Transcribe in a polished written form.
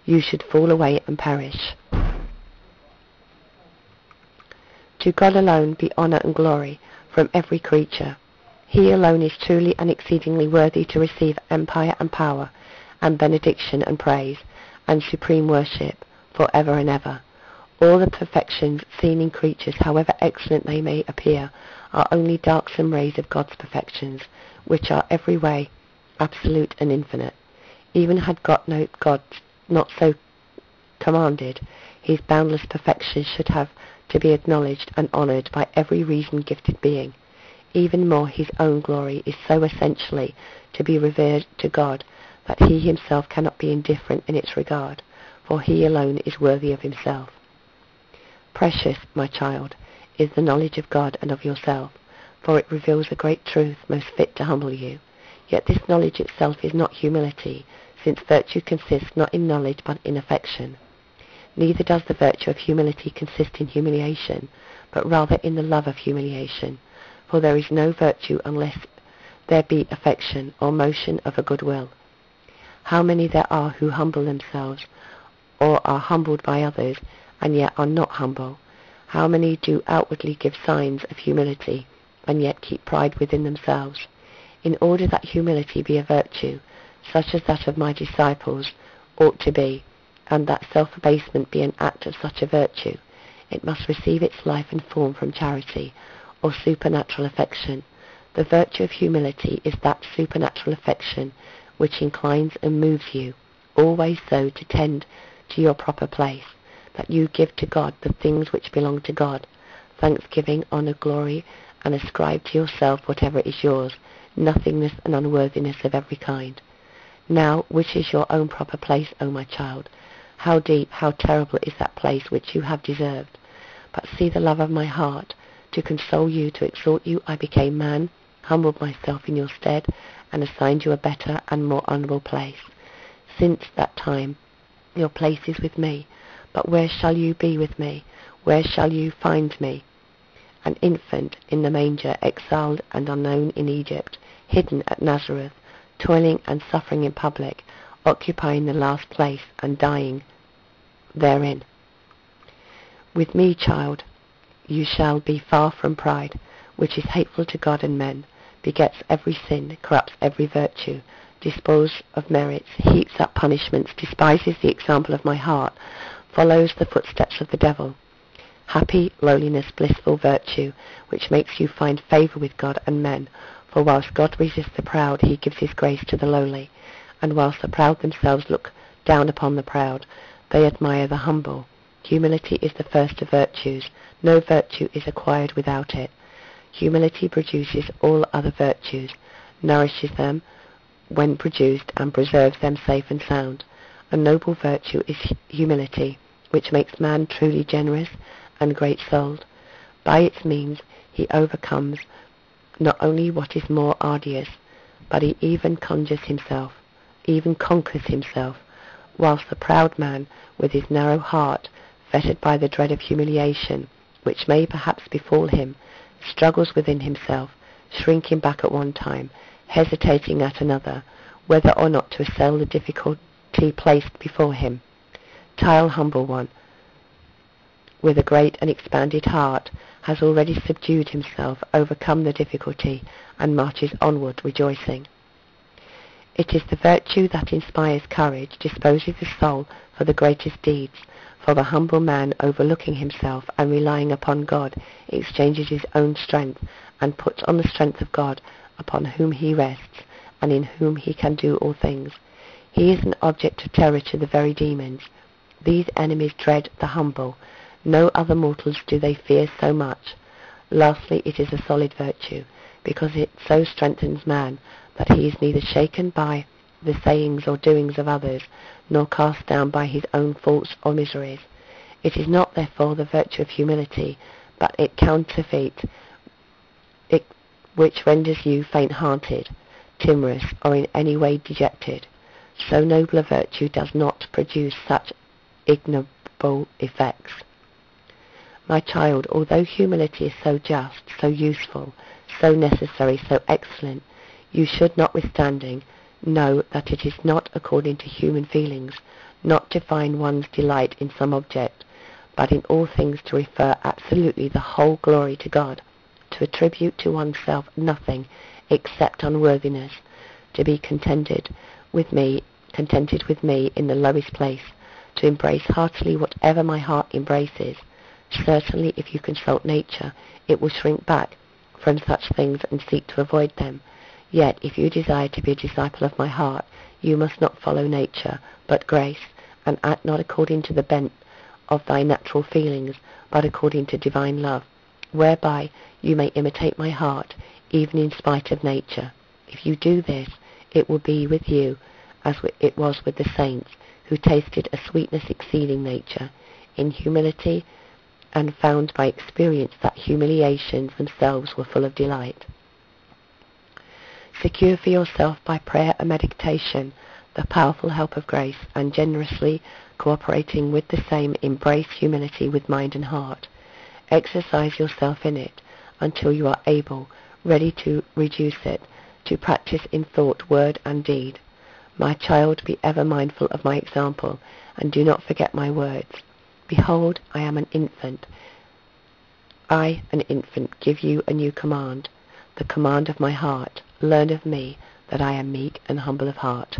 you should fall away and perish. To God alone be honour and glory from every creature. He alone is truly and exceedingly worthy to receive empire and power, and benediction and praise, and supreme worship, for ever and ever. All the perfections seen in creatures, however excellent they may appear, are only darksome rays of God's perfections, which are every way absolute and infinite. Even had God not so commanded, his boundless perfections should have to be acknowledged and honoured by every reason-gifted being. Even more, his own glory is so essentially to be revered to God that he himself cannot be indifferent in its regard, for he alone is worthy of himself. Precious, my child, is the knowledge of God and of yourself, for it reveals a great truth most fit to humble you. Yet this knowledge itself is not humility, since virtue consists not in knowledge but in affection. Neither does the virtue of humility consist in humiliation, but rather in the love of humiliation, for there is no virtue unless there be affection or motion of a good will. How many there are who humble themselves, or are humbled by others, and yet are not humble. How many do outwardly give signs of humility, and yet keep pride within themselves. In order that humility be a virtue, such as that of my disciples ought to be, and that self-abasement be an act of such a virtue, it must receive its life and form from charity, or supernatural affection. The virtue of humility is that supernatural affection which inclines and moves you, always so to tend to your proper place, that you give to God the things which belong to God, thanksgiving, honour, glory, and ascribe to yourself whatever is yours, nothingness and unworthiness of every kind. Now, which is your own proper place, O my child? How deep, how terrible is that place which you have deserved? But see the love of my heart. To console you, to exhort you, I became man, humbled myself in your stead, and assigned you a better and more honourable place. Since that time, your place is with me. But where shall you be with me? Where shall you find me? An infant in the manger, exiled and unknown in Egypt, hidden at Nazareth, toiling and suffering in public, occupying the last place and dying therein. With me, child, you shall be far from pride, which is hateful to God and men, begets every sin, corrupts every virtue, despoils of merits, heaps up punishments, despises the example of my heart, follows the footsteps of the devil. Happy, lowliness, blissful virtue, which makes you find favour with God and men, for whilst God resists the proud, he gives his grace to the lowly, and whilst the proud themselves look down upon the proud, they admire the humble. Humility is the first of virtues. No virtue is acquired without it. Humility produces all other virtues, nourishes them when produced, and preserves them safe and sound. A noble virtue is humility, which makes man truly generous and great-souled. By its means he overcomes not only what is more arduous, but he even conquers himself, whilst the proud man, with his narrow heart, fettered by the dread of humiliation, which may perhaps befall him, struggles within himself, shrinking back at one time, hesitating at another, whether or not to assail the difficulty placed before him. Tile, humble one, with a great and expanded heart, has already subdued himself, overcome the difficulty, and marches onward rejoicing. It is the virtue that inspires courage, disposes the soul for the greatest deeds, for the humble man, overlooking himself and relying upon God, exchanges his own strength, and puts on the strength of God, upon whom he rests, and in whom he can do all things. He is an object of terror to the very demons. These enemies dread the humble. No other mortals do they fear so much. Lastly, it is a solid virtue, because it so strengthens man that he is neither shaken by the sayings or doings of others, nor cast down by his own faults or miseries. It is not, therefore, the virtue of humility, but its counterfeit, which renders you faint-hearted, timorous, or in any way dejected. So noble a virtue does not produce such ignoble effects. My child, although humility is so just, so useful, so necessary, so excellent, you should, notwithstanding, know that it is not according to human feelings, not to find one's delight in some object, but in all things to refer absolutely the whole glory to God, to attribute to oneself nothing except unworthiness, to be contented with me in the lowest place, to embrace heartily whatever my heart embraces. Certainly, if you consult nature, it will shrink back from such things and seek to avoid them. Yet, if you desire to be a disciple of my heart, you must not follow nature, but grace, and act not according to the bent of thy natural feelings, but according to divine love, whereby you may imitate my heart, even in spite of nature. If you do this, it will be with you as it was with the saints, who tasted a sweetness exceeding nature, in humility, and found by experience that humiliations themselves were full of delight. Secure for yourself by prayer and meditation the powerful help of grace, and generously cooperating with the same, embrace humility with mind and heart. Exercise yourself in it until you are able, ready to reduce it, to practice in thought, word, and deed. My child, be ever mindful of my example, and do not forget my words. Behold, I am an infant. I, an infant, give you a new command, the command of my heart. Learn of me, that I am meek and humble of heart.